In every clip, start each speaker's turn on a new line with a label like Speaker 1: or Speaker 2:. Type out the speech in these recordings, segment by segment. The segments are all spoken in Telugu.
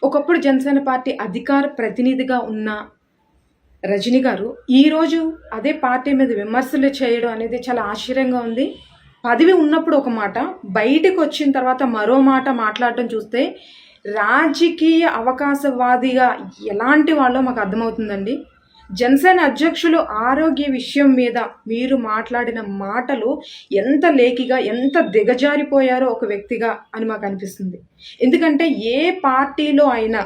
Speaker 1: ఒకప్పుడు జనసేన పార్టీ అధికార ప్రతినిధిగా ఉన్న రజనీ గారు, ఈరోజు అదే పార్టీ మీద విమర్శలు చేయడం అనేది చాలా ఆశ్చర్యంగా ఉంది. పదవి ఉన్నప్పుడు ఒక మాట, బయటకొచ్చిన తర్వాత మరో మాట మాట్లాడటం చూస్తే రాజకీయ అవకాశవాదిగా ఎలాంటి వాళ్ళో మాకు అర్థమవుతుందండి. జనసేన అధ్యక్షులు ఆరోగ్య విషయం మీద మీరు మాట్లాడిన మాటలు ఎంత లేఖిగా, ఎంత దిగజారిపోయారో ఒక వ్యక్తిగా అని మాకు అనిపిస్తుంది. ఎందుకంటే ఏ పార్టీలో అయినా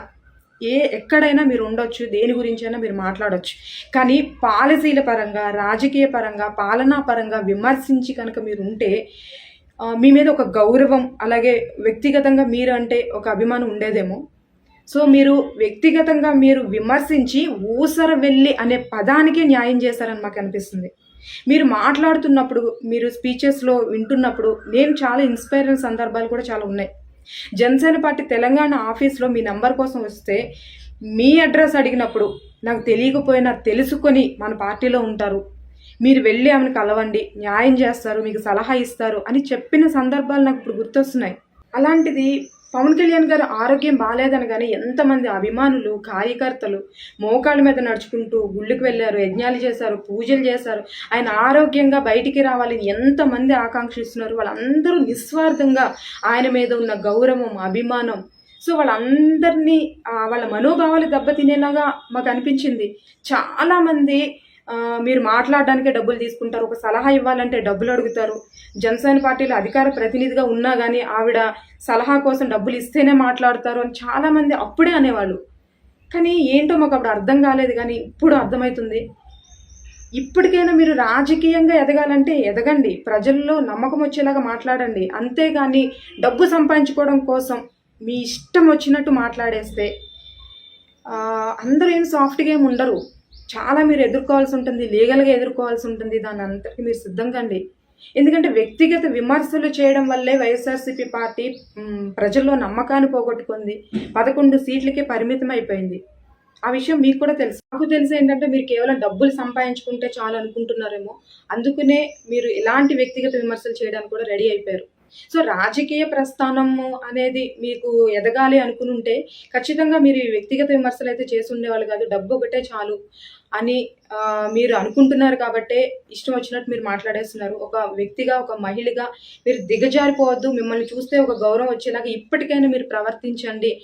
Speaker 1: ఎక్కడైనా మీరు ఉండొచ్చు, దేని గురించైనా మీరు మాట్లాడొచ్చు. కానీ పాలసీల పరంగా, రాజకీయ పరంగా, పాలనా పరంగా విమర్శించి కనుక మీరుంటే మీ మీద ఒక గౌరవం, అలాగే వ్యక్తిగతంగా మీరు అంటే ఒక అభిమానం ఉండేదేమో. సో మీరు వ్యక్తిగతంగా మీరు విమర్శించి ఊసరవెల్లి అనే పదానికే న్యాయం చేశారని మాకు అనిపిస్తుంది. మీరు మాట్లాడుతున్నప్పుడు, మీరు స్పీచెస్‌లో వింటున్నప్పుడు నేను చాలా ఇన్‌స్పైర్ అయిన సందర్భాలు కూడా చాలా ఉన్నాయి. జనసేన పార్టీ తెలంగాణ ఆఫీస్‌లో మీ నంబర్ కోసం వస్తే, మీ అడ్రస్ అడిగినప్పుడు నాకు తెలియకపోయినా తెలుసుకొని మన పార్టీలో ఉంటారు. మీరు వెళ్ళి ఆమెను కలవండి, న్యాయం చేస్తారు, మీకు సలహా ఇస్తారు అని చెప్పిన సందర్భాలు నాకు ఇప్పుడు గుర్తొస్తున్నాయి. అలాంటిది పవన్ కళ్యాణ్ గారు ఆరోగ్యం బాలేదనగానే ఎంతమంది అభిమానులు, కార్యకర్తలు మోకాళ్ళ మీద నడుచుకుంటూ గుళ్ళకి వెళ్లారు, యజ్ఞాలు చేశారు, పూజలు చేశారు. ఆయన ఆరోగ్యంగా బయటికి రావాలని ఎంతమంది ఆకాంక్షిస్తున్నారు. వాళ్ళందరూ నిస్వార్థంగా ఆయన మీద ఉన్న గౌరవం, అభిమానం, సో వాళ్ళందరినీ వాళ్ళ మనోభావాలు దెబ్బతినేలాగా మాకు అనిపించింది. చాలామంది మీరు మాట్లాడడానికే డబ్బులు తీసుకుంటారు, ఒక సలహా ఇవ్వాలంటే డబ్బులు అడుగుతారు. జనసేన పార్టీలో అధికార ప్రతినిధిగా ఉన్నా కానీ ఆవిడ సలహా కోసం డబ్బులు ఇస్తేనే మాట్లాడతారు అని చాలామంది అప్పుడే అనేవాళ్ళు. కానీ ఏంటో మాకు అప్పుడు అర్థం కాలేదు, కానీ ఇప్పుడు అర్థమవుతుంది. ఇప్పటికైనా మీరు రాజకీయంగా ఎదగాలంటే ఎదగండి, ప్రజల్లో నమ్మకం వచ్చేలాగా మాట్లాడండి. అంతేగాని డబ్బు సంపాదించుకోవడం కోసం మీ ఇష్టం వచ్చినట్టు మాట్లాడేస్తే అందరూ ఏం సాఫ్ట్‌గా ఏమి ఉండరు. చాలా మీరు ఎదుర్కోవాల్సి ఉంటుంది, లీగల్‌గా ఎదుర్కోవాల్సి ఉంటుంది. దాని అంతటికి మీరు సిద్ధంగా అండి. ఎందుకంటే వ్యక్తిగత విమర్శలు చేయడం వల్లే వైఎస్ఆర్‌సీపీ పార్టీ ప్రజల్లో నమ్మకాన్ని పోగొట్టుకుంది. 11 సీట్లకే పరిమితం అయిపోయింది. ఆ విషయం మీకు కూడా తెలుసు. నాకు తెలిసి ఏంటంటే మీరు కేవలం డబ్బులు సంపాదించుకుంటే చాలు అనుకుంటున్నారేమో. అందుకనే మీరు ఇలాంటి వ్యక్తిగత విమర్శలు చేయడానికి కూడా రెడీ అయిపోయారు. సో రాజకీయ ప్రస్థానము అనేది మీకు ఎదగాలి అనుకునుంటే ఖచ్చితంగా మీరు ఈ వ్యక్తిగత విమర్శలు అయితే చేసి ఉండేవాళ్ళు కాదు. డబ్బు ఒకటే చాలు అని మీరు అనుకుంటున్నారు కాబట్టే ఇష్టం వచ్చినట్టు మీరు మాట్లాడేస్తున్నారు. ఒక వ్యక్తిగా, ఒక మహిళగా మీరు దిగజారిపోవద్దు. మిమ్మల్ని చూస్తే ఒక గౌరవం వచ్చేలాగా ఇప్పటికైనా మీరు ప్రవర్తించండి.